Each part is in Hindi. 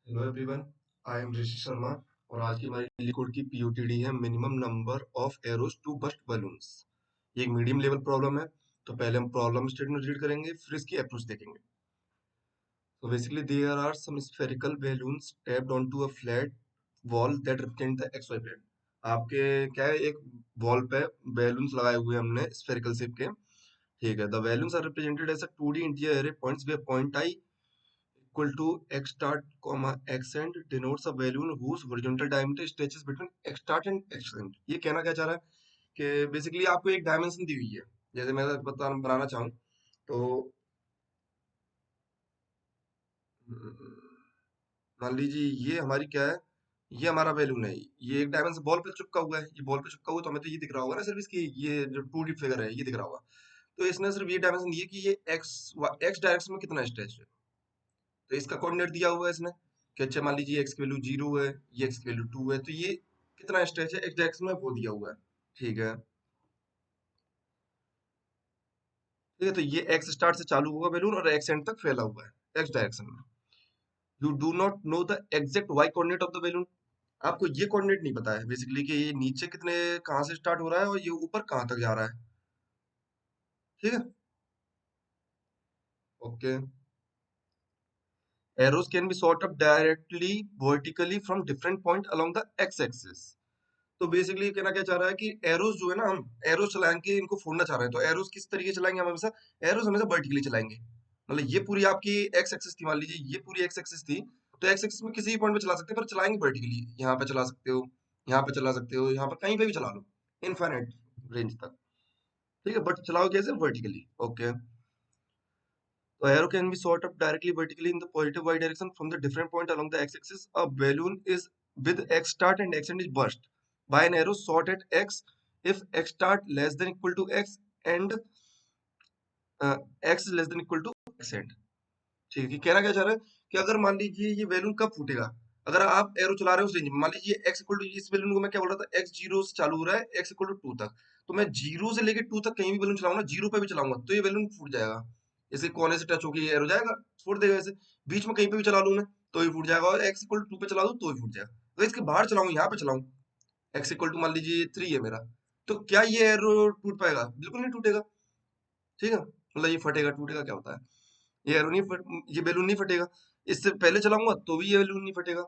Hello everyone, I am Rishi Sharma. और आज की हमारी लिक्विड की पीओटीडी है minimum number of arrows to burst balloons. ये एक मीडियम लेवल प्रॉब्लम है। तो पहले हम प्रॉब्लम स्टेटमेंट रीड करेंगे, फिर इसकी अप्रोच देखेंगे। तो basically there are some spherical balloons tapped onto a flat wall that represent the xy plane। आपके क्या है, एक वॉल पे बैलून्स लगाए हुए हैं हमने स्फेरिकल शेप के। ठीक है, the balloons are represented as a 2D integer array points where point I equal to x start comma x end denotes a balloon whose horizontal diameter stretches between x start and x end। ये कहना क्या चाह रहा है कि बेसिकली आपको एक डायमेंशन दी हुई है। जैसे मैं बनाना चाहूँ तो मान लीजिए ये हमारी क्या है, ये हमारा बैलून है। ये एक डायमेंशन बॉल पे चिपका हुआ है, ये बॉल पे चिपका हुआ है, तो हमें तो ये दिख रहा होगा ना सिर्फ इसकी, ये जो 2D फिगर है ये दिख रहा होगा। तो इसने सिर्फ ये डायमेंशन दी है कि ये एक्स डायरेक्शन में कितना स्ट्रेच है। तो इसका कोऑर्डिनेट दिया हुआ है इसने कि अच्छा मान लीजिए एक्स की वैल्यू 0 है, ये एक्स की वैल्यू 2 है, तो ये कितना स्ट्रेच है एक्स डायरेक्शन में वो दिया हुआ है। ठीक है। ठीक है, तो ये एक्स स्टार्ट से चालू होगा बैलून और एक्स एंड तक फैला हुआ है एक्स डायरेक्शन में। You do not know the exact y coordinate of the balloon. आपको ये कोऑर्डिनेट नहीं पता है बेसिकली कि ये नीचे कितने कहाँ से स्टार्ट हो रहा है और ये ऊपर कहाँ तक जा रहा है। ठीक है। Okay. Arrows can be sort up directly vertically from different point along the x axis. तो बेसिकली कहना क्या चाह रहा है कि एरोस जो है ना, हम एरोस चलाएंगे, इनको फोड़ना चाह रहे हैं, तो एरोस किस तरीके चलाएंगे हम हमेशा, एरोस हमेशा वर्टिकली चलाएंगे। मतलब ये पूरी आपकी एक्स एक्सिस थी, मान लीजिए ये पूरी एक्स एक्सिस थी, तो एक्स एक्सिस में किसी भी पॉइंट पे चला सकते हैं, पर चलाएंगे वर्टिकली। यहाँ पे चला सकते हो, यहाँ पे चला सकते हो, यहाँ पर कहीं पे भी चला लो, इनफाइनाइट रेंज तक। ठीक है, बट चलाओ कैसे, वर्टिकली। ओके। तो arrow can be shot up directly vertically in the positive y direction from the different point along the x-axis. A balloon is with x start and x end is burst by an arrow shot at x if x start less than equal to x and x less than equal to x end। ठीक है, कहना क्या चाह रहा है कि अगर मान लीजिए ये बैलून कब फूटेगा, अगर आप एरो चला रहे हो उस रेंज में। मान लीजिए एक्स इक्वल टू, इस बैलून को मैं क्या बोल रहा था, एक्स जीरो से चालू हो रहा है एक्स इक्वल टू 2 तक, तो मैं जीरो से लेके 2 तक कहीं भी बैलून चलाऊंगा, जीरो पे भी चलाऊंगा तो ये बैलून फूट जाएगा। जैसे कोने से टच होकर ये एरो जाएगा, फोड़ देगा। ऐसे बीच में कहीं पे भी चला लूं मैं तो ही फूट जाएगा, और एक्स इक्वल टू 2 पे चला दूं तो ही फूट जाएगा। अगर इसके बाहर चलाऊं, यहाँ पे चलाऊं, एक्स इक्वल टू मान लीजिए 3 है मेरा, तो क्या ये एरो टूट पाएगा? बिल्कुल नहीं टूटेगा। ठीक है, मतलब ये फटेगा, टूटेगा क्या होता है, ये एरो नहीं ये बैलून नहीं फटेगा। इससे पहले चलाऊंगा तो भी ये बैलून नहीं फटेगा।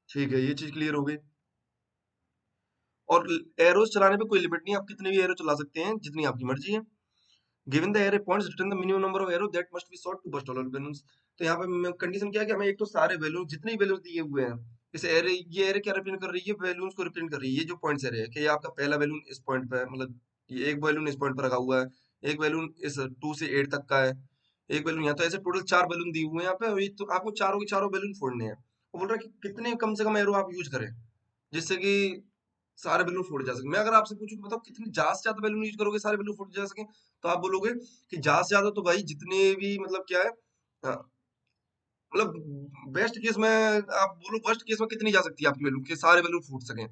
ठीक है, ये चीज क्लियर हो गई। और एरोस चलाने पे कोई लिमिट नहीं है, आप कितने भी एरो चला सकते हैं, जितनी आपकी मर्जी है। Given the array points return the minimum number of arrow that must be shot to burst all balloons. तो यहाँ पे कंडीशन क्या है कि हमें एक तो सारे बैलून, जितने भी बैलून दिए हुए हैं, इस एरे, ये एरे क्या रिप्रेजेंट कर रही है, बैलून्स को रिप्रेजेंट कर रही है। ये जो पॉइंट्स एरे है कि ये आपका पहला बैलून इस पॉइंट पे है, मतलब ये एक बैलून इस पॉइंट पर रखा हुआ है, एक बैलून इस 2 से 8 तक का है, एक बैलून यहाँ, तो ऐसे टोटल 4 बैलून दिए हुए हैं यहाँ पे, और ये तो आपको चारों के चारों बैलून फोड़ने हैं। वो बोल रहा है कि कितने कम से कम एरो आप यूज करें जिससे कि सारे बैलून फोड़े जा सके। मैं अगर आपसे पूछूं कि बताओ कितनी ज्यादा से ज्यादा बैलून यूज करोगे सारे बैलून फोड़े जा सके, तो आप बोलोगे कि ज्यादा से ज्यादा तो भाई जितने भी, मतलब क्या है, मतलब बेस्ट केस में आप बोलो, वर्स्ट केस में कितनी जा सकती है आपकी वैल्यू कि सारे बैलून फूट सके।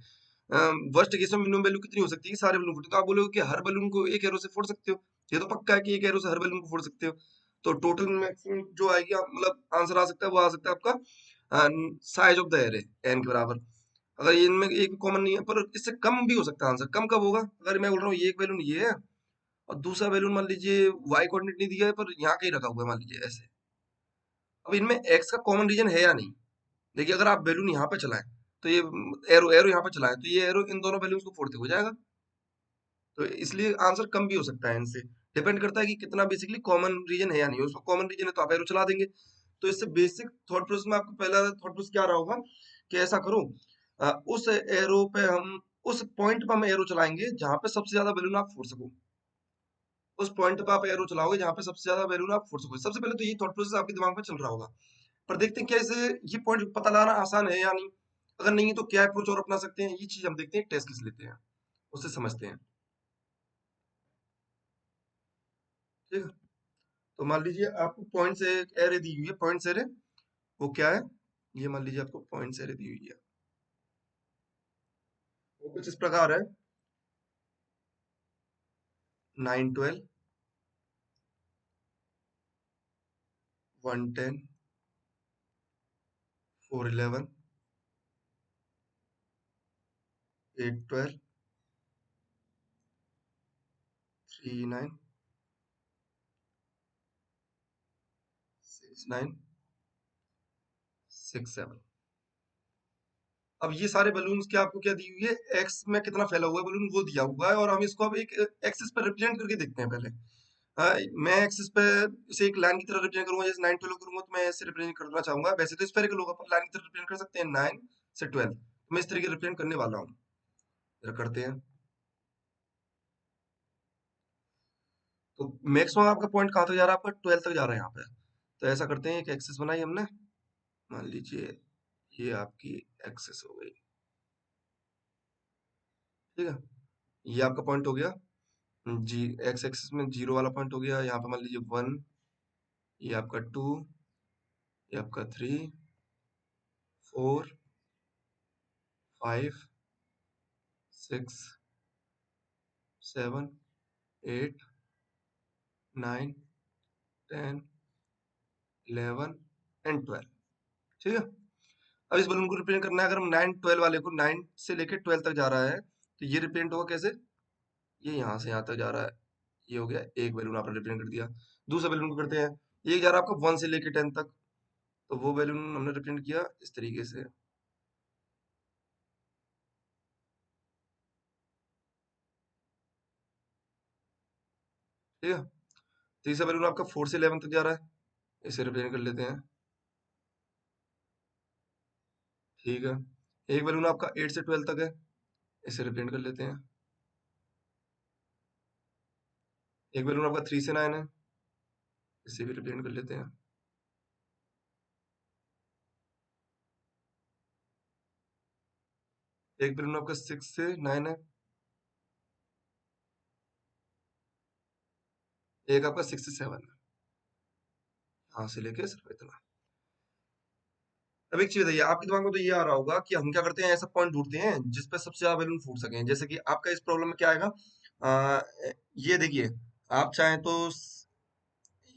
वर्स्ट केस में मिनिमम वैल्यू कितनी हो सकती है कि सारे बैलून फूटे, तो आप बोलोगे कि हर बैलून को एक एरो से फोड़ सकते हो। ये तो पक्का है कि एक एरो से हर बैलून को फोड़ सकते हो। तो टोटल मैक्सिमम जो आएगी, मतलब आंसर आ सकता है, वो आ सकता है आपका size of the array n के बराबर। अगर ये इनमें एक भी कॉमन नहीं है, पर इससे कम भी हो सकता है आंसर। कम कब होगा, अगर मैं बोल रहा हूँ ये एक बैलून ये है और दूसरा बैलून मान लीजिए वाई कोऑर्डिनेट नहीं दिया है पर यहाँ कहीं रखा हुआ है, मान लीजिए ऐसे। अब इनमें एक्स का कॉमन रीजन है या नहीं। देखिए, अगर आप बैलून यहाँ पे चलाएं तो ये एरो एरो यहाँ पे चलाएं तो ये एरो इन दोनों बैलून्स को फोड़ते हो जाएगा। तो इसलिए आंसर कम भी हो सकता है इनसे। डिपेंड करता है कि कितना बेसिकली कॉमन रीजन है या नहीं। उसको कॉमन रीजन है तो आप एरो चला देंगे। तो इससे बेसिक थॉट प्रोसेस में आपको पहला थॉट प्रोसेस क्या रहा होगा कि ऐसा करो, उस एरो पे हम, उस पॉइंट पे हम एरो चलाएंगे जहां पे सबसे ज्यादा बैलून आप फोड़ सको। उस पॉइंट पे आप एरो चलाओगे जहां पे सबसे ज्यादा बैलून आप फोड़ सको। सबसे पहले तो ये थॉट प्रोसेस आपके दिमाग में चल रहा होगा। पर देखते हैं क्या इसे, ये पॉइंट पता लगाना आसान है या नहीं। अगर नहीं है तो क्या अप्रोच और अपना सकते हैं, ये चीज हम देखते हैं, टेस्ट केस लेते हैं, उससे समझते हैं। ठीक है, तो मान लीजिए आपको पॉइंट से एरे दी हुई है, पॉइंट एरे, वो क्या है, ये मान लीजिए आपको पॉइंट एरे दी हुई है। वो कुछ इस प्रकार है, 9 12 110 411, 812, 39, 69, 67। अब ये सारे बलून्स क्या आपको क्या दी हुई है, एक्स में कितना फैला हुआ है बलून वो दिया हुआ है, और हम इसको अब एक एक्सिस पर रिप्रेजेंट करके देखते हैं पहले। मैं एक्सिस पे इसे एक लाइन की तरह रिप्रेजेंट करूंगा, जैसे 9 12 करूंगा तो मैं ऐसे रिप्रेजेंट करना चाहूंगा। वैसे तो स्फेरिकल होगा पर लाइन की तरह रिप्रेजेंट कर सकते हैं 9 से 12। मैं इस तरीके रिप्रेजेंट करने वाला हूँ। जरा करते हैं। तो मैक्सिमम आपका पॉइंट कहाँ तक जा रहा है, आपका 12 तक जा रहा है यहाँ पे। तो ऐसा करते हैं, एक एक्सिस बनाई हमने, मान लीजिए ये आपकी एक्सिस हो गई, ठीक है। ये आपका पॉइंट हो गया जी, एक्स एक्सिस में 0 वाला पॉइंट हो गया। यहाँ पे मान लीजिए 1, ये आपका 2, ये आपका 3, 4, 5, 6, 7, 8, 9, 10, 11 एंड 12, ठीक है। अब इस बलून को रिप्रेजेंट करना है, अगर हम 9 12 वाले को, 9 से लेके 12 तक जा रहा है तो ये रिप्रेजेंट होगा कैसे, ये यहाँ से यहाँ तक जा रहा है। ये हो गया एक बैलून आपने रिप्रेजेंट कर दिया। दूसरा बैलून को करते हैं, ये जा रहा है आपका 1 से लेके 10 तक, तो वो बैलून हमने रिप्रेजेंट किया इस तरीके से, ठीक है। तीसरा बैलून आपका 4 से 11 तक जा रहा है, इसे रिप्रेजेंट कर लेते हैं, ठीक है। एक बैलून आपका 8 से 12 तक है, इसे रिप्रेजेंट कर लेते हैं। एक बैलून आपका 3 से 9 है, इसे भी रिप्रेजेंट कर लेते हैं। एक बैलून आपका 6 से 9 है, एक आपका 6 से 7 है, यहाँ से लेके सिर्फ इतना। अब एक चीज बताइए, आपके दिमाग में तो ये आ रहा होगा कि हम क्या करते हैं, ऐसा पॉइंट ढूंढते हैं जिस पे सबसे ज्यादा बैलून फूट सके। जैसे कि आपका इस प्रॉब्लम में क्या आएगा, आ, ये देखिए, आप चाहें तो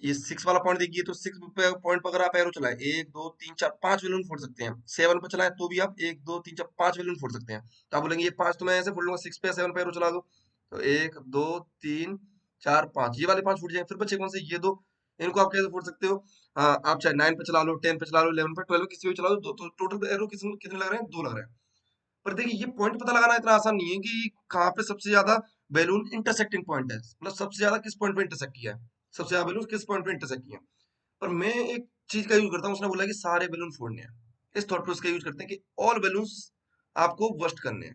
ये 6 वाला पॉइंट देखिए, तो 6 पे पॉइंट पर अगर आप एरो चलाएं, 1 2 3 4 5 बैलून फोड़ सकते हैं। 7 पे चलाएं तो भी आप 1 2 3 4 5 बैलून फोड़ सकते हैं। तो आप बोलेंगे ये 5 तो मैं ऐसे फोड़ लूंगा, 6 पे 7 पे एरो चला दो, तो 1 2 3 4 5, ये वाले 5 फूट जाएंगे। फिर बचे कौन से, ये दो, इनको आप कैसे फोड़ सकते हो, आप चाहे 9 पे चला लो, 10 पे चला लो, 11 पे, 12 पे, किसी भी चला लो, दो, तो टोटल एरो कितने लग रहे हैं, 2 लग रहे हैं। पर देखिए, ये पॉइंट पता लगाना इतना आसान नहीं है कि कहाँ पे सबसे ज्यादा बैलून इंटरसेक्टिंग पॉइंट है, मतलब सबसे ज्यादा किस पॉइंट पे इंटरसेक्ट किया है, सबसे ज्यादा बैलून किस पॉइंट पे इंटरसेक्ट किया है। पर मैं एक चीज का यूज करता हूँ, उसने बोला कि सारे बैलून फोड़ने हैं। इस थॉट प्रोसेस का यूज करते हैं कि ऑल बैलून्स आपको वर्स्ट करने हैं,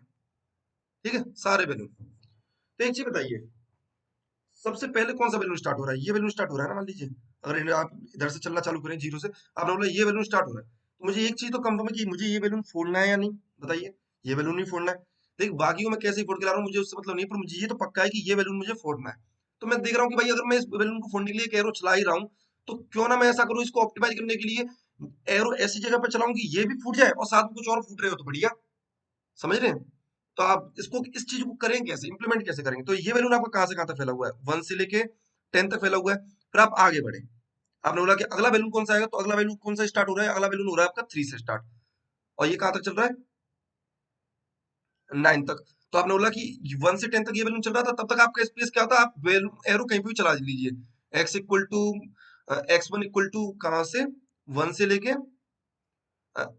ठीक है, सारे बैलून। तो एक चीज बताइए, सबसे पहले कौन सा बैलून स्टार्ट हो रहा है, ये बैलून स्टार्ट हो रहा है ना, मान लीजिए अगर आप इधर से चलना चालू करें जीरो से, आपने बोला ये बैलून स्टार्ट हो रहा है, तो मुझे एक चीज तो कंफर्म है कि मुझे ये बैलून फोड़ना है या नहीं, बताइए। ये बैलून नहीं फोड़ना है। देख, बाकी को मैं कैसे ही फोड़ के ला रहा हूँ मुझे उससे मतलब नहीं, पर मुझे ये तो पक्का है कि ये बैलून मुझे फोड़ना है। तो मैं देख रहा हूँ कि भाई अगर मैं इस बैलून को फोड़ने के लिए एक एरो चला ही रहा हूँ, तो क्यों ना मैं ऐसा करूँ, इसको ऑप्टिमाइज करने के लिए एरो ऐसी जगह पर चलाऊं कि ये भी फूट जाए और साथ में कुछ और फूट रहे हो तो बढ़िया, समझ रहे हैं। तो आप इसको, इस चीज को करेंगे कैसे, इंप्लीमेंट कैसे करेंगे। तो ये बैलून आपका कहाँ से कहाँ तक फैला हुआ है, 1 से लेके 10 तक फैला हुआ है। फिर आप आगे बढ़े, आपने बोला कि अगला बैलून कौन सा आएगा, तो अगला बैलून कौन सा स्टार्ट हो रहा है, अगला बैलून हो रहा है आपका 3 से स्टार्ट, और ये कहाँ तक चल रहा है, 9 तक। तो आपने बोला कि 1 से 10 तक ये बैलून चल रहा था, तब तक आपका स्पेस क्या होता है, आप एरो कहीं पे भी चला लीजिए, x equal to x1 equal to कहाँ से, 1 से लेके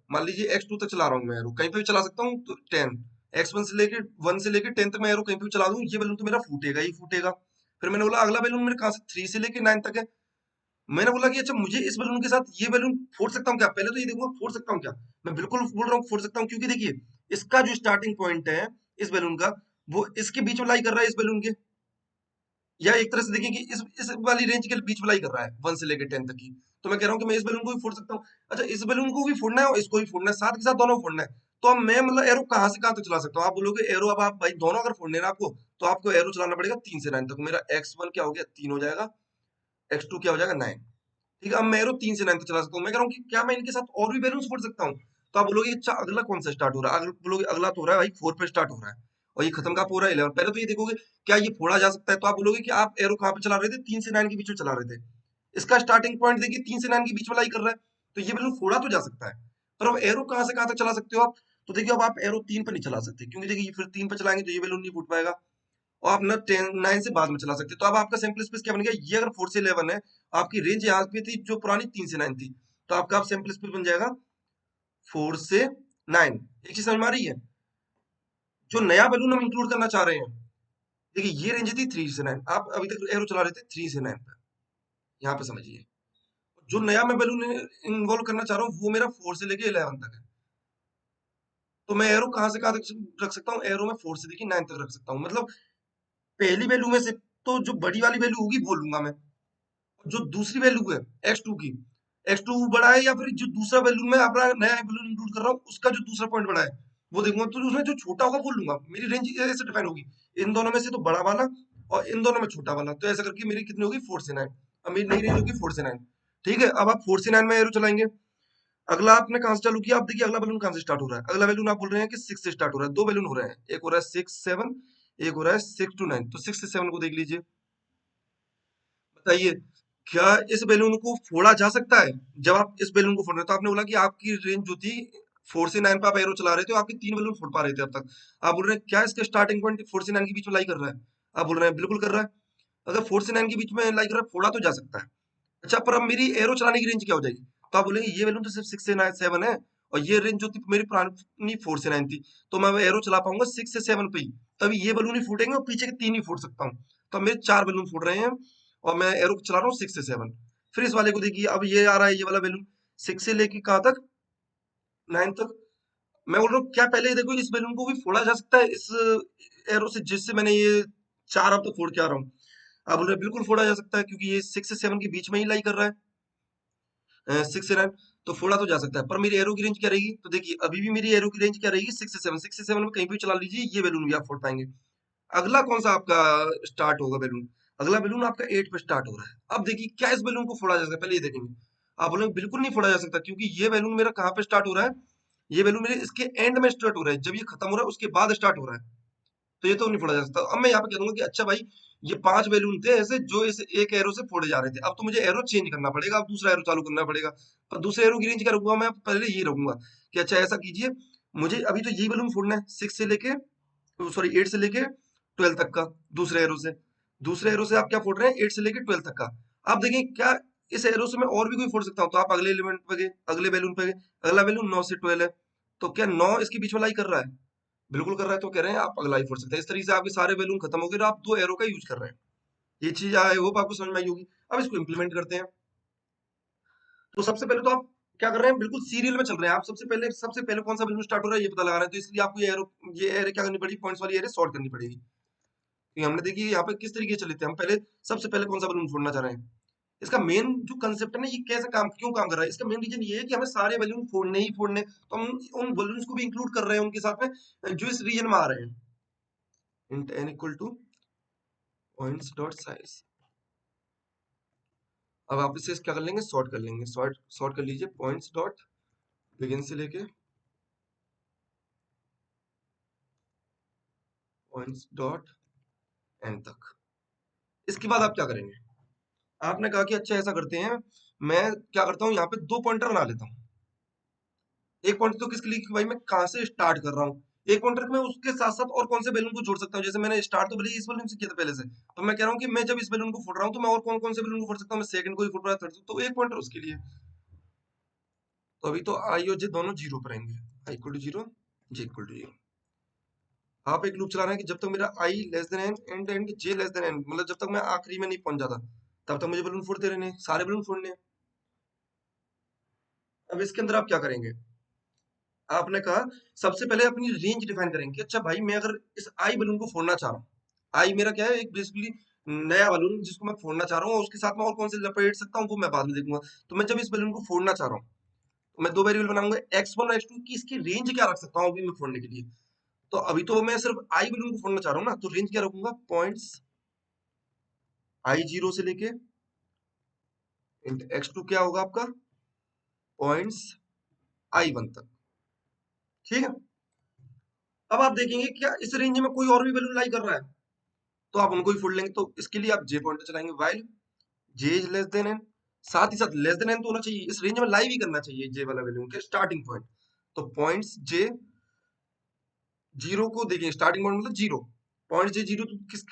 मान लीजिए x2 तक चला रहा हूँ मैं एरो, कहीं पे भी चला सकता हूँ, तो 10, x1 से लेके 1 से लेके 10 तक मैं एरो कहीं पे भी चला दूं, ये बैलून तो मेरा फूटेगा ही फूटेगा। फिर मैंने बोला अगला बैलून मेरे कहाँ से, 3 से लेके 9 तक है। मैंने बोला कि अच्छा, मुझे इस बैलून के साथ ये बैलून फोड़ सकता हूँ क्या, पहले तो ये देखूंगा फोड़ सकता हूँ क्या। मैं बिल्कुल बोल रहा हूँ फोड़ सकता हूँ, क्योंकि देखिए इसका जो स्टार्टिंग पॉइंट है इस बैलून का, वो इसके बीच में लाई कर रहा है, इस बैलून के, या एक तरह से देखें कि इस वाली रेंज के बीच में लाई कर रहा है 1 से लेकर 10 तक की। तो मैं कह रहा हूँ कि मैं इस बैलून को भी फोड़ सकता हूँ। अच्छा, इस बैलून को भी फोड़ना है और इसको भी फोड़ना है, साथ के साथ दोनों को फोड़ना है। तो अब मैं मतलब एरो कहाँ से कहाँ तक चला सकता हूँ, आप बोलोगे एरो, अब आप भाई दोनों अगर फोड़ने हैं ना आपको, तो आपको एरो चलाना पड़ेगा 3 से 9 तक। मेरा x1 क्या हो गया, 3 हो जाएगा, x2 क्या हो जाएगा, 9, ठीक है। अब मैं एरो 3 से 9 तक चला सकता हूँ। मैं कह रहा हूँ कि क्या मैं इनके साथ और भी बैलून्स फोड़ सकता हूँ। तो आप बोलोगे अच्छा, अगला कौन सा स्टार्ट हो रहा है, अगला बोलोगे अगला तो हो रहा है भाई 4 पे स्टार्ट हो रहा है, और ये खत्म कहाँ पे हो रहा है 11। पहले तो ये देखोगे क्या ये फोड़ा जा सकता है, तो आप बोलोगे कि आप एरो कहाँ पे चला रहे थे, 3 से 9 के बीच में चला रहे थे। इसका स्टार्टिंग पॉइंट देखिए 3 से 9 के बीच में लाई कर रहा है, तो ये बैलून फोड़ा तो जा सकता है। पर अब एरो कहाँ से कहाँ तक चला सकते हो आप? तो देखिए अब आप एरो 3 पे नहीं चला सकते, क्योंकि देखिए फिर 3 पे चलाएंगे तो ये बैलून नहीं फूट पाएगा, और आप ना 10 9 से बाद में चला सकते हैं। तो अब आपका सैंपल स्पेस क्या बन गया, ये अगर 4 से 11 है, आपकी रेंज यहाँ पे थी जो पुरानी 3 से 9 थी, तो आपका अब सैंपल स्पेस बन जाएगा 4 से 9। एक चीज समझ में आ रही है? जो नया बैलून हम इंक्लूड करना चाह रहे हैं, देखिए ये रेंज थी 3 से 9, आप अभी तक एरो चला रहे थे 3 से 9 पे, यहाँ पे समझिए। जो नया मैं बैलून इन्वॉल्व करना चाह रहा हूँ वो मेरा 4 से लेके 11 तक है। तो मैं एरो कहाँ से कहाँ तक रख सकता हूँ, एरो में 4 से लेके 9 तक रख सकता हूँ। मतलब पहली वैल्यू में से तो जो बड़ी वाली वैल्यू होगी वो लूंगा मैं, जो दूसरी वैल्यू है x2 की, x2 बड़ा है, या फिर जो दूसरा वैल्यू में अपना नया वैल्यू इंक्लूड कर रहा हूँ उसका जो दूसरा पॉइंट बड़ा है वो देखूंगा, तो उसमें जो छोटा होगा वो लूंगा। मेरी रेंज ऐसे डिफाइन होगी, इन दोनों में से तो बड़ा वाला और इन दोनों में छोटा वाला, तो ऐसा करके मेरी कितनी होगी 4 से 9। अब मेरी नई रेंज होगी 4 से 9। ठीक है, अब आप 4 से 9 में एरो चलाएंगे। अगला आपने कहां से चालू किया, आप देखिए अगला बैलून कहां से स्टार्ट हो रहा है। अगला बैलून आप बोल रहे हैं कि 6 से स्टार्ट हो रहा है, दो बैलून हो रहे हैं, एक हो रहा है 6 7, एक हो रहा है 6 to 9। तो 6 से 7 को देख लीजिए, बताइए क्या इस बैलून को फोड़ा जा सकता है? जब आप इस बैलून को फोड़ रहे हो तो आपने बोला कि आपकी रेंज जो थी 4 से 9 पे आप एरो चला रहे थे, तो आपके तीन बैलून फोड़ पा रहे थे अब तक। आप बोल रहे हैं क्या इसका स्टार्टिंग पॉइंट 4 से 9 के बीच में लाई कर रहा है? आप बोल रहे हैं बिल्कुल कर रहा है। अगर 4 से 9 के बीच में लाई कर रहा है, फोड़ा तो जा सकता है। अच्छा, पर अब मेरी एरो चलाने की रेंज क्या हो जाएगी? तो आप बोलेंगे ये बैलून तो सिर्फ 6 से 9 7 है, और ये रेंज जो थी मेरी पुरानी 4 से 9 थी, तो मैं एरो चला पाऊंगा 6 से 7 पे ही। तभी ये बैलून ही फूटेंगे और पीछे के तीन ही फूट सकता हूँ। तो अब मेरे चार बैलून फूट रहे हैं, और मैं एरो चला रहा हूँ 6 से 7। फिर इस वाले को देखिए, अब ये आ रहा है ये वाला बैलून 6 से लेके कहाँ तक, 9 तक। मैं बोल रहा हूँ क्या पहले देखो इस बैलून को भी फोड़ा जा सकता है इस एरो से, जिससे मैंने ये चार अब तक फोड़ के आ रहा हूँ। आप बोल रहे हैं बिल्कुल फोड़ा जा सकता है, क्योंकि ये 6 से 7 के बीच में ही लाई कर रहा है, 6 से 9, तो फोड़ा तो जा सकता है। पर मेरी एरो की रेंज क्या रहेगी? तो देखिए अभी भी मेरी एरो की रेंज क्या रहेगी, 6 से 7। 6 से 7 में कहीं भी चला लीजिए, ये बैलून भी आप फोड़ पाएंगे। अगला कौन सा आपका स्टार्ट होगा बैलून? अगला बैलून आपका 8 पे स्टार्ट हो रहा है। अब देखिए क्या इस बैलून को फोड़ा जा सकता है, पहले ये देखेंगे। आप बोलेंगे बिल्कुल नहीं फोड़ा जा सकता, क्योंकि ये बैलून मेरा कहाँ पे स्टार्ट हो रहा है, ये बैलून मेरे इसके एंड में स्टार्ट हो रहा है, जब ये खत्म हो रहा है उसके बाद स्टार्ट हो रहा है, तो ये तो नहीं फोड़ा जा सकता। अब मैं यहाँ पे कह दूंगा कि अच्छा भाई, ये 5 बैलून थे ऐसे जो इस एक एरो से फोड़े जा रहे थे, अब तो मुझे एरो चेंज करना पड़ेगा, अब दूसरा एरो चालू करना पड़ेगा। पर दूसरे एरो की रेंज क्या रखूंगा मैं? पहले यही रखूंगा कि अच्छा ऐसा कीजिए, मुझे अभी तो यही बैलून फोड़ना है 6 से लेके, सॉरी 8 से लेके 12 तक का, दूसरे एरो से। दूसरे एरो से आप क्या फोड़ रहे हैं, 8 से लेके 12 तक का। आप देखें क्या इस एरो से मैं और भी कोई फोड़ सकता हूँ? तो आप अगले एलिमेंट पे गए, अगले बैलून पे गए, अगला बैलून 9 से 12 है, तो क्या 9 इसके बीच में लाई कर रहा है? बिल्कुल कर रहा है, तो कह रहे हैं आप अगला ही फोड़ सकते हैं। इस तरीके से आपके सारे बैलून खत्म हो गए और आप दो एरो का यूज कर रहे हैं। ये चीज आई होप आपको समझ में आई होगी। अब इसको इम्प्लीमेंट करते हैं। तो सबसे पहले तो आप क्या कर रहे हैं, बिल्कुल सीरियल में चल रहे हैं। आप सबसे पहले कौन सा बैलून स्टार्ट हो रहा है ये पता लगा रहे हैं, तो इसलिए आपको ये एरे क्या करनी पड़ेगी, पॉइंट्स वाली एरे सॉर्ट करनी पड़ेगी। कि हमने देखिए यहाँ पे किस तरीके से चले थे, हम पहले सबसे पहले कौन सा बैलून फोड़ना चाह रहे हैं। इसका मेन जो कंसेप्ट है ना, ये कैसे काम क्यों काम कर रहा है, इसका मेन रीजन ये है कि हमें सारे बैलून फोड़ने ही फोड़ने, तो हम उन बैलून्स को भी इंक्लूड कर रहे हैं उनके साथ में जो इस रीजन में आ रहे हैं। Int n equal two points dot size. अब आप इसे क्या कर लेंगे, सॉर्ट कर लेंगे। सॉर्ट कर लीजिए, पॉइंट्स डॉट बिगिन से लेके पॉइंट्स डॉट एंड तक। इसके बाद आप क्या करेंगे, आपने कहा कि अच्छा ऐसा करते हैं, मैं क्या करता हूँ यहाँ पे दो पॉइंटर बना लेता हूँ। एक पॉइंटर तो किसके लिए कि भाई मैं कहाँ से स्टार्ट कर रहा हूँ, एक पॉइंटर में उसके साथ साथ और कौन से बैलून को जोड़ सकता हूँ। जैसे मैंने स्टार्ट तो भले ही इस बैलून से किया था पहले से, तो मैं कह रहा हूँ कि मैं जब इस बैलून को फोड़ रहा हूँ तो मैं और कौन कौन से बैलून को फोड़ सकता हूँ, मैं सेकंड को ही फोड़ रहा था, तो एक पॉइंटर उसके लिए। तो अभी तो आई और जे दोनों जीरो पर आएंगे, I equal to zero, J equal to zero. आप एक लूप चला रहे हैं कि जब तक मेरा I less than N and and J less than N, मतलब जब तक मैं आखिरी में नहीं पहुंच जाता तब तक मुझे बलून फोड़ते रहने हैं, सारे बलून फोड़ने हैं। अब इसके अंदर आप क्या करेंगे, आपने कहा सबसे पहले अपनी रेंज डिफाइन करेंगे कि अच्छा भाई मैं अगर इस आई बलून को फोड़ना चाह रहा हूँ, आई मेरा क्या है, एक बेसिकली नया बलून जिसको मैं फोड़ना चाह रहा हूँ, और उसके साथ में और कौन से लपेट सकता हूँ वो मैं बाद में देखूंगा। तो मैं जब इस बलून को फोड़ना चाह रहा हूँ तो मैं दो वेरिएबल बनाऊंगा, x1 और x2 की इसकी रेंज क्या रख सकता हूँ अभी मैं फोड़ने के लिए। तो अभी तो मैं सिर्फ आई बलून को फोड़ना चाह रहा हूँ ना, तो रेंज क्या रखूंगा, पॉइंट्स आई जीरो से लेके x2 क्या होगा आपका, पॉइंट्स आई वन तक। ठीक है, अब आप देखेंगे क्या इस रेंज में कोई और भी वैल्यू लाई कर रहा है, तो आप उनको ही फोड़ लेंगे। तो इसके लिए आप जे पॉइंटर चलाएंगे, while j is less than n, साथ ही साथ लेस देन एन तो होना चाहिए, इस रेंज में लाई भी करना चाहिए जे वाला वैल्यू के स्टार्टिंग पॉइंट। तो पॉइंट्स जे जीरो को देखें, स्टार्टिंग पॉइंट मतलब जीरो, पॉइंट जे जीरो तो किस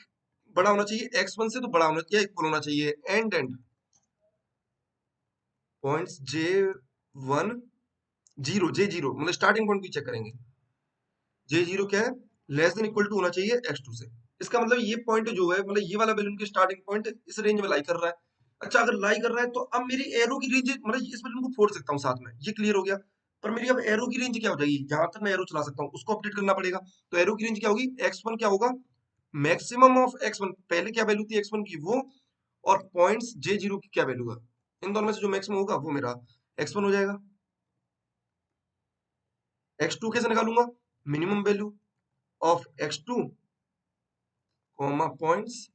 बड़ा होना चाहिए, x1 से तो बड़ा होना चाहिए, इक्वल होना चाहिए, and points J one zero, J zero मतलब स्टार्टिंग पॉइंट भी चेक करेंगे, जे जीरो क्या है, लेस देन इक्वल टू होना चाहिए x2 से। इसका मतलब ये पॉइंट जो है, मतलब ये वाला बैलून के स्टार्टिंग पॉइंट इस रेंज में लाई कर रहा है। अच्छा, अगर लाई कर रहा है तो अब मेरी एरो की रेंज, मतलब इस बैलून को फोड़ सकता हूँ साथ में, ये क्लियर हो गया। पर मेरी अब एरो की रेंज क्या हो जाएगी, जहां तक मैं एरो चला सकता हूँ उसको अपडेट करना पड़ेगा। तो एरो की रेंज क्या होगी, x1 क्या होगा, मैक्सिमम ऑफ x1, पहले क्या वैल्यू थी x1 की वो, और पॉइंट्स जे जीरो की क्या वैल्यू है, इन दोनों में से जो मैक्सिमम होगा वो मेरा x1 हो जाएगा। x2 कैसे निकालूंगा, minimum value of x2 comma points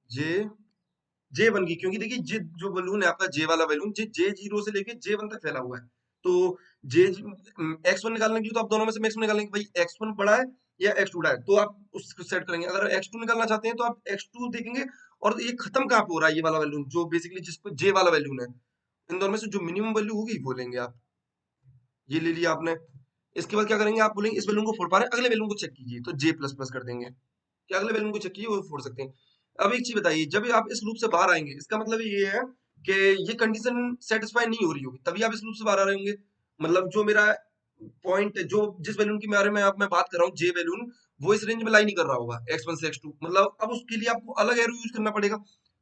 J J one की, क्योंकि देखिए जे जो बलून है आपका, जे वाला बैलून, जे जीरो से लेके जे वन तक फैला हुआ है। तो जे एक्स वन निकालने के लिए तो आप दोनों में से मैक्सिमम निकालेंगे, भाई एक्स वन बड़ा है या एक्स टू बड़ा है, तो आप उसको सेट करेंगे। अगर एक्स टू निकालना चाहते हैं तो आप एक्स टू देखेंगे, और ये खत्म कहाँ पे हो रहा है, ये वाला वैल्यून जो बेसिकली जिसको जे वाला वैल्यून है, इन दोनों में से जो मिनिमम वैल्यू होगी वो लेंगे आप। ये ले लिया आपने। इसके बाद क्या करेंगे, आप बोलेंगे इस वैल्यू को फोड़ पा रहे हैं, अगले वैल्यू को चेक कीजिए, तो जे प्लस प्लस कर देंगे कि अगले वैल्यू को चेक कीजिए वो फोड़ सकते हैं। अब एक चीज बताइए, जब आप इस लूप से बाहर आएंगे, इसका मतलब ये है कि ये कंडीशन सेटिस्फाई नहीं हो रही होगी, तभी आप इस लूप से बाहर आ रहे होंगे। मतलब जो मेरा पॉइंट, जो जिस वैल्यून के बारे में आप मैं बात कर रहा हूँ, जे वैल्यून, वो इस रेंज में लाई नहीं कर रहा होगा x1 से x2, मतलब अब उसके लिए आपको अलग एरो यूज करना पड़ेगा।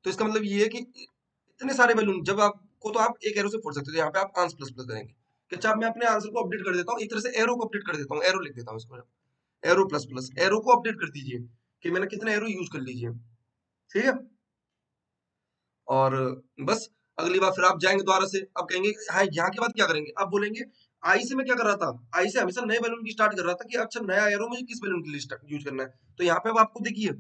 तो इसका मतलब ये है कि इतने सारे वैल्यून जब आपको, तो आप एक एरो से फोड़ सकते हो, यहाँ पे आप आंस प्लस प्लस करेंगे कि अच्छा मैं अपने आंसर को अपडेट कर देता हूँ, एक तरह से एरो को अपडेट कर देता हूँ, एरो लिख देता हूँ इसको, एरो प्लस प्लस, एरो को अपडेट कर दीजिए कि मैंने कितने एरो यूज कर लीजिए, ठीक है। और बस अगली बार फिर आप जाएंगे दोबारा से, अब कहेंगे हाँ यहाँ के बाद क्या करेंगे, अब बोलेंगे आई से मैं क्या कर रहा था, आई से हमेशा नए बैलून की स्टार्ट कर रहा था कि अच्छा नया एरो मुझे किस बैलून के लिए यूज करना है। तो यहाँ पे अब आपको देखिए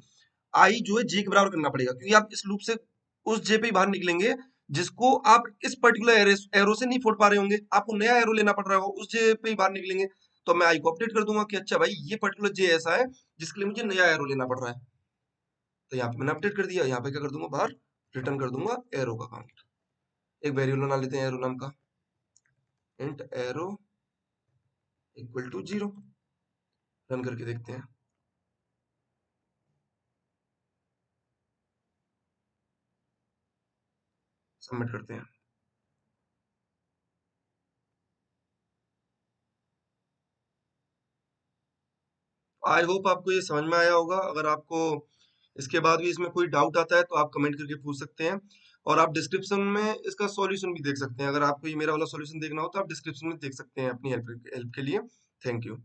आई जो है जे के बराबर करना पड़ेगा, क्योंकि आप इस लूप से उस जे पे ही बाहर निकलेंगे जिसको आप इस पर्टिकुलर एरो से नहीं फोड़ पा रहे होंगे, आपको नया एरो लेना पड़ रहा हो, उस जे पे ही बाहर निकलेंगे। तो मैं आई को अपडेट कर दूंगा कि अच्छा भाई ये पर्टिकुलर जे ऐसा है जिसके लिए मुझे नया एरो लेना पड़ रहा है। तो यहाँ पे मैंने अपडेट कर दिया, यहाँ पे क्या कर दूंगा, बाहर रिटर्न कर दूंगा एरो का काउंट। एक वेरिएबल बना लेते हैं एरो नाम का, int arrow equal to zero, run करके देखते हैं, सबमिट करते हैं। आई होप आपको ये समझ में आया होगा। अगर आपको इसके बाद भी इसमें कोई डाउट आता है तो आप कमेंट करके पूछ सकते हैं, और आप डिस्क्रिप्शन में इसका सॉल्यूशन भी देख सकते हैं। अगर आपको ये मेरा वाला सॉल्यूशन देखना हो तो आप डिस्क्रिप्शन में देख सकते हैं अपनी हेल्प हेल्प के लिए। Thank you.